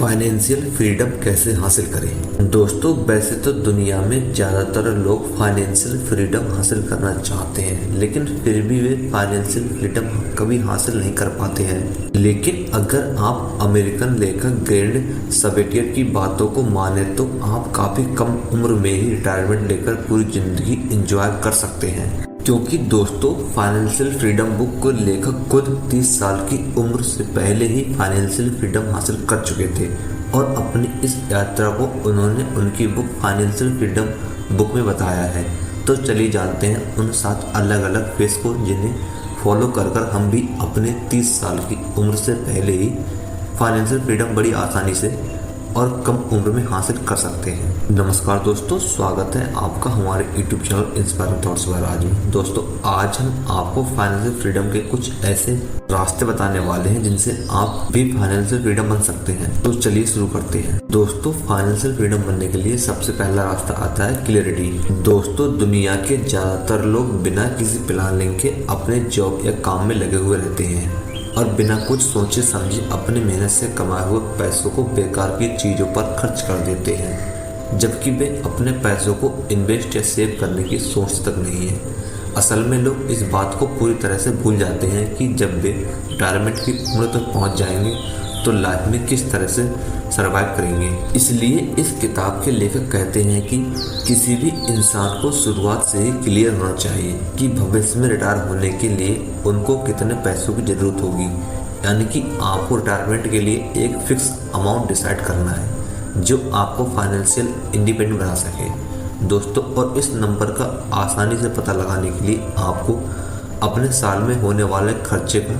Financial freedom कैसे हासिल करें। दोस्तों, वैसे तो दुनिया में ज़्यादातर लोग फाइनेंशियल फ्रीडम हासिल करना चाहते हैं, लेकिन फिर भी वे फाइनेंशियल फ्रीडम कभी हासिल नहीं कर पाते हैं। लेकिन अगर आप अमेरिकन लेखक ग्रैंड सबेटियर की बातों को माने तो आप काफ़ी कम उम्र में ही रिटायरमेंट लेकर पूरी ज़िंदगी एंजॉय कर सकते हैं। क्योंकि दोस्तों, फाइनेंशियल फ्रीडम बुक को लेखक खुद 30 साल की उम्र से पहले ही फाइनेंशियल फ्रीडम हासिल कर चुके थे और अपनी इस यात्रा को उन्होंने उनकी बुक फाइनेंशियल फ्रीडम बुक में बताया है। तो चलिए जानते हैं उन 7 अलग अलग फेस को जिन्हें फॉलो कर हम भी अपने 30 साल की उम्र से पहले ही फाइनेंशियल फ्रीडम बड़ी आसानी से और कम उम्र में हासिल कर सकते हैं। नमस्कार दोस्तों, स्वागत है आपका हमारे YouTube channel inspiring thoughts by Raj में। दोस्तों, आज हम आपको फाइनेंशियल फ्रीडम के कुछ ऐसे रास्ते बताने वाले हैं जिनसे आप भी फाइनेंशियल फ्रीडम बन सकते हैं। तो चलिए शुरू करते हैं। दोस्तों, फाइनेंशियल फ्रीडम बनने के लिए सबसे पहला रास्ता आता है क्लियरिटी। दोस्तों, दुनिया के ज्यादातर लोग बिना किसी प्लानिंग के अपने जॉब या काम में लगे हुए रहते हैं और बिना कुछ सोचे समझे अपने मेहनत से कमाए हुए पैसों को बेकार की चीज़ों पर खर्च कर देते हैं, जबकि वे अपने पैसों को इन्वेस्ट या सेव करने की सोच तक नहीं है। असल में लोग इस बात को पूरी तरह से भूल जाते हैं कि जब वे रिटायरमेंट की उम्र तक पहुंच जाएंगे तो लाइफ में किस तरह से सर्वाइव करेंगे। इसलिए इस किताब के लेखक कहते हैं कि किसी भी इंसान को शुरुआत से ही क्लियर होना चाहिए कि भविष्य में रिटायर होने के लिए उनको कितने पैसों की जरूरत होगी। यानी कि आपको रिटायरमेंट के लिए एक फिक्स अमाउंट डिसाइड करना है जो आपको फाइनेंशियल इंडिपेंडेंट बना सके। दोस्तों, और इस नंबर का आसानी से पता लगाने के लिए आपको अपने साल में होने वाले खर्चे को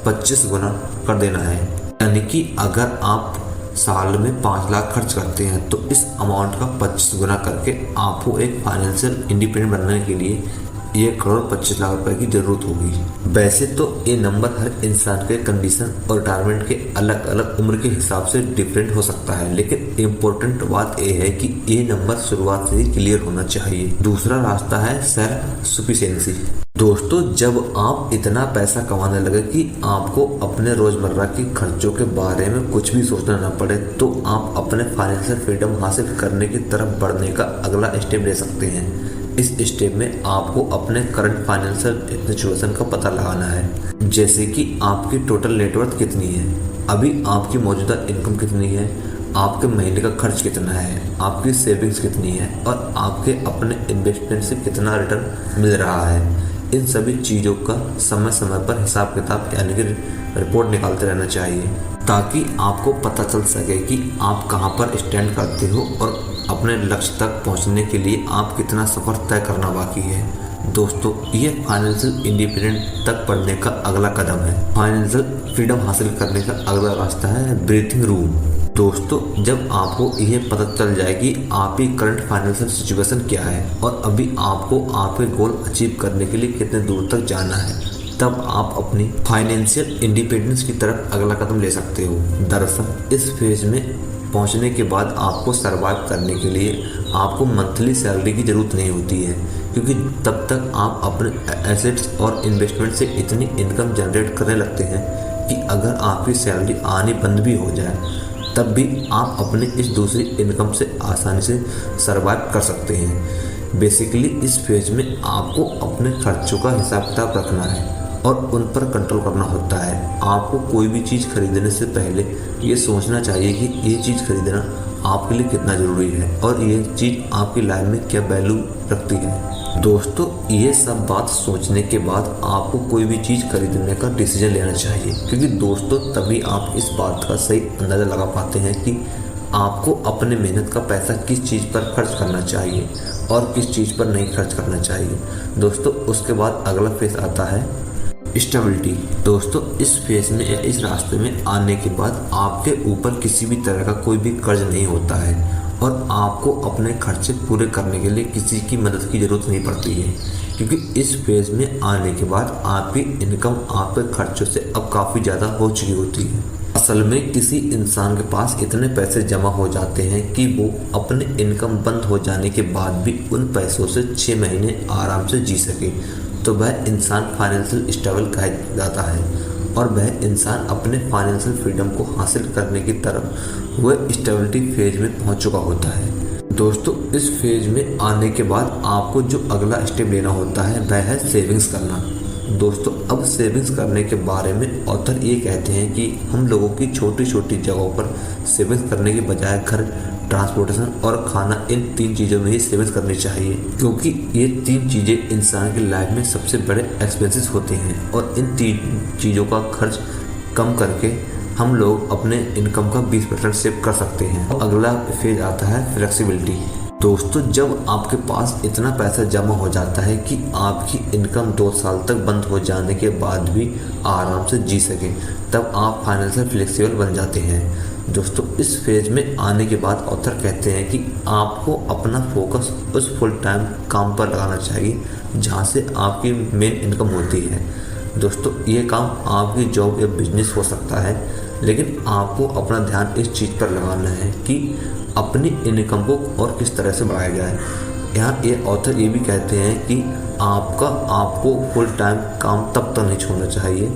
25 गुना कर देना है। यानी कि अगर आप साल में 5 लाख खर्च करते हैं तो इस अमाउंट का 25 गुना करके आपको एक फाइनेंशियल इंडिपेंडेंट बनने के लिए 1,25,00,000 रुपए की जरूरत होगी। वैसे तो ये नंबर हर इंसान के कंडीशन और रिटायरमेंट के अलग अलग उम्र के हिसाब से डिफरेंट हो सकता है, लेकिन इम्पोर्टेंट बात यह है कि ये नंबर शुरुआत से ही क्लियर होना चाहिए। दूसरा रास्ता है सेल्फ सफिशिएंसी। दोस्तों, जब आप इतना पैसा कमाने लगे कि आपको अपने रोजमर्रा के खर्चों के बारे में कुछ भी सोचना न पड़े तो आप अपने फाइनेंशियल फ्रीडम हासिल करने की तरफ बढ़ने का अगला स्टेप ले सकते हैं। इस स्टेप में आपको अपने करंट फाइनेंशियल सिचुएशन का पता लगाना है, जैसे कि आपकी टोटल नेटवर्थ कितनी है, अभी आपकी मौजूदा इनकम कितनी है, आपके महीने का खर्च कितना है, आपकी सेविंग्स कितनी है और आपके अपने इन्वेस्टमेंट से कितना रिटर्न मिल रहा है। इन सभी चीज़ों का समय समय पर हिसाब किताब यानी कि रिपोर्ट निकालते रहना चाहिए ताकि आपको पता चल सके कि आप कहां पर स्टैंड करते हो और अपने लक्ष्य तक पहुंचने के लिए आप कितना सफ़र तय करना बाकी है। दोस्तों, ये फाइनेंशियल इंडिपेंडेंट तक बढ़ने का अगला कदम है। फाइनेंशियल फ्रीडम हासिल करने का अगला रास्ता है ब्रीथिंग रूम। दोस्तों, जब आपको यह पता चल जाए कि आपकी करंट फाइनेंशियल सिचुएशन क्या है और अभी आपको आपके गोल अचीव करने के लिए कितने दूर तक जाना है, तब आप अपनी फाइनेंशियल इंडिपेंडेंस की तरफ अगला कदम ले सकते हो। दरअसल इस फेज में पहुंचने के बाद आपको सर्वाइव करने के लिए आपको मंथली सैलरी की ज़रूरत नहीं होती है, क्योंकि तब तक आप अपने एसेट्स और इन्वेस्टमेंट से इतनी इनकम जनरेट करने लगते हैं कि अगर आपकी सैलरी आनी बंद भी हो जाए तब भी आप अपने इस दूसरी इनकम से आसानी से सर्वाइव कर सकते हैं। बेसिकली इस फेज में आपको अपने खर्चों का हिसाब किताब रखना है और उन पर कंट्रोल करना होता है। आपको कोई भी चीज़ खरीदने से पहले ये सोचना चाहिए कि ये चीज़ खरीदना आपके लिए कितना ज़रूरी है और ये चीज़ आपकी लाइफ में क्या वैल्यू रखती है। दोस्तों, ये सब बात सोचने के बाद आपको कोई भी चीज़ खरीदने का डिसीजन लेना चाहिए, क्योंकि दोस्तों तभी आप इस बात का सही अंदाज़ा लगा पाते हैं कि आपको अपने मेहनत का पैसा किस चीज़ पर खर्च करना चाहिए और किस चीज़ पर नहीं खर्च करना चाहिए। दोस्तों, उसके बाद अगला फेज आता है स्टेबिलिटी। दोस्तों, इस फेज में या इस रास्ते में आने के बाद आपके ऊपर किसी भी तरह का कोई भी कर्ज नहीं होता है और आपको अपने खर्चे पूरे करने के लिए किसी की मदद की ज़रूरत नहीं पड़ती है, क्योंकि इस फेज में आने के बाद आपकी इनकम आपके खर्चों से अब काफ़ी ज़्यादा हो चुकी होती है। असल में किसी इंसान के पास इतने पैसे जमा हो जाते हैं कि वो अपने इनकम बंद हो जाने के बाद भी उन पैसों से 6 महीने आराम से जी सके, तो वह इंसान फाइनेंशियल स्टेबल कहा जाता है और वह इंसान अपने फाइनेंशियल फ्रीडम को हासिल करने की तरफ वह स्टेबिलिटी फेज में पहुंच चुका होता है। दोस्तों, इस फेज में आने के बाद आपको जो अगला स्टेप लेना होता है वह है सेविंग्स करना। दोस्तों, अब सेविंग्स करने के बारे में ऑथर ये कहते हैं कि हम लोगों की छोटी छोटी जगहों पर सेविंग्स करने के बजाय घर, ट्रांसपोर्टेशन और खाना, इन 3 चीज़ों में ही सेविंग्स करनी चाहिए, क्योंकि ये 3 चीज़ें इंसान की लाइफ में सबसे बड़े एक्सपेंसेस होते हैं और इन 3 चीज़ों का खर्च कम करके हम लोग अपने इनकम का 20% सेव कर सकते हैं। अगला फेज आता है फ्लेक्सिबिलिटी। दोस्तों, जब आपके पास इतना पैसा जमा हो जाता है कि आपकी इनकम 2 साल तक बंद हो जाने के बाद भी आराम से जी सके, तब आप फाइनेंशियल फ्लेक्सिबल बन जाते हैं। दोस्तों, इस फेज में आने के बाद ऑथर कहते हैं कि आपको अपना फोकस उस फुल टाइम काम पर लगाना चाहिए जहां से आपकी मेन इनकम होती है। दोस्तों, ये काम आपकी जॉब या बिजनेस हो सकता है, लेकिन आपको अपना ध्यान इस चीज़ पर लगाना है कि अपनी इनकम को और किस तरह से बढ़ाया जाए। यहाँ ये ऑथर ये भी कहते हैं कि आपको फुल टाइम काम तब तक नहीं छोड़ना चाहिए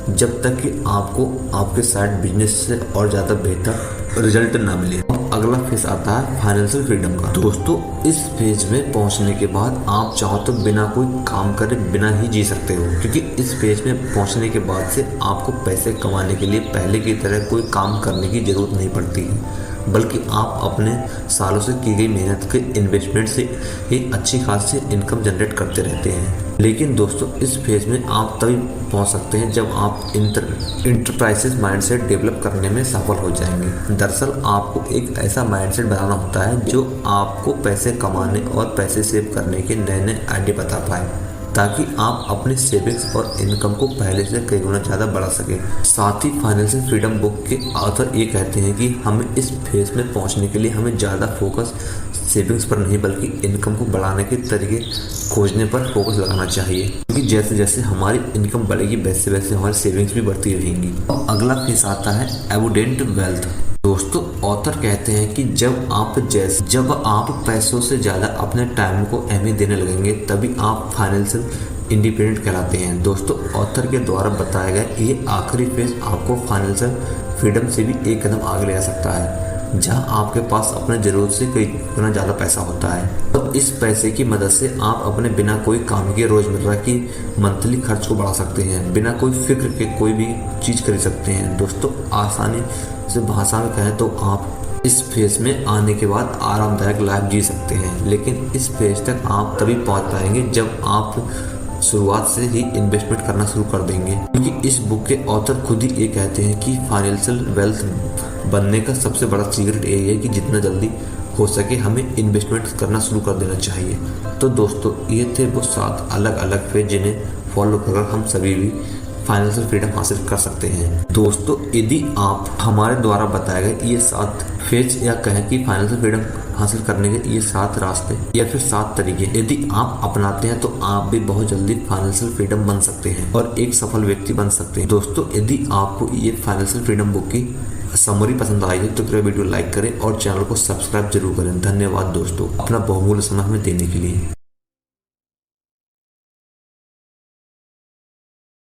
जब तक कि आपको आपके साइड बिजनेस से और ज़्यादा बेहतर रिजल्ट ना मिले। अगला फेज आता है फाइनेंशियल फ्रीडम का। दोस्तों, इस फेज में पहुंचने के बाद आप चाहो तो बिना कोई काम करे बिना ही जी सकते हो, क्योंकि इस फेज में पहुंचने के बाद से आपको पैसे कमाने के लिए पहले की तरह कोई काम करने की ज़रूरत नहीं पड़ती है, बल्कि आप अपने सालों से की गई मेहनत के इन्वेस्टमेंट से ही अच्छी खासी इनकम जनरेट करते रहते हैं। लेकिन दोस्तों, इस फेज में आप तभी पहुंच सकते हैं जब आप इंटरप्राइजेस माइंडसेट डेवलप करने में सफल हो जाएंगे। दरअसल आपको एक ऐसा माइंडसेट बनाना होता है जो आपको पैसे कमाने और पैसे सेव करने के नए नए आइडिया बता पाए, ताकि आप अपनी सेविंग्स और इनकम को पहले से कई गुना ज़्यादा बढ़ा सकें। साथ ही फाइनेंशियल फ्रीडम बुक के ऑथर ये कहते हैं कि हमें इस फेज में पहुंचने के लिए हमें ज़्यादा फोकस सेविंग्स पर नहीं बल्कि इनकम को बढ़ाने के तरीके खोजने पर फोकस लगाना चाहिए, क्योंकि जैसे जैसे हमारी इनकम बढ़ेगी वैसे वैसे हमारी सेविंग्स भी बढ़ती रहेंगी। और अगला फेज आता है एबुडेंट वेल्थ। दोस्तों, ऑथर कहते हैं कि जब आप पैसों से ज़्यादा अपने टाइम को अहमियत देने लगेंगे तभी आप फाइनेंशियल इंडिपेंडेंट कहलाते हैं। दोस्तों, ऑथर के द्वारा बताया गया ये आखिरी फेज आपको फाइनेंशियल फ्रीडम से भी एक कदम आगे ले जा सकता है, जहां आपके पास अपने ज़रूरत से कई गुना ज़्यादा पैसा होता है। तो इस पैसे की मदद से आप अपने बिना कोई काम के रोज़मर्रा की मंथली खर्च को बढ़ा सकते हैं, बिना कोई फिक्र के कोई भी चीज़ खरीद सकते हैं। दोस्तों, आसानी से भाषा में कहें तो आप इस फेज में आने के बाद आरामदायक लाइफ जी सकते हैं, लेकिन इस फेज तक आप तभी पहुंच पाएंगे जब आप शुरुआत से ही इन्वेस्टमेंट करना शुरू कर देंगे, क्योंकि इस बुक के ऑथर खुद ही ये कहते हैं कि फाइनेंशियल वेल्थ बनने का सबसे बड़ा सीक्रेट यही है कि जितना जल्दी हो सके हमें इन्वेस्टमेंट करना शुरू कर देना चाहिए। तो दोस्तों, ये थे वो 7 अलग अलग फेज जिन्हें फॉलो कर हम सभी भी फाइनेंशियल फ्रीडम हासिल कर सकते हैं। दोस्तों, यदि आप हमारे द्वारा बताए गए ये 7 फेज या कहें कि फाइनेंशियल फ्रीडम हासिल करने के ये 7 रास्ते या फिर 7 तरीके यदि आप अपनाते हैं तो आप भी बहुत जल्दी फाइनेंशियल फ्रीडम बन सकते हैं और एक सफल व्यक्ति बन सकते हैं। दोस्तों, यदि आपको ये फाइनेंशियल फ्रीडम बुक की समरी पसंद आई है तो कृपया वीडियो लाइक करें और चैनल को सब्सक्राइब जरूर करें। धन्यवाद दोस्तों, अपना बहुमूल्य समय हमें देने के लिए।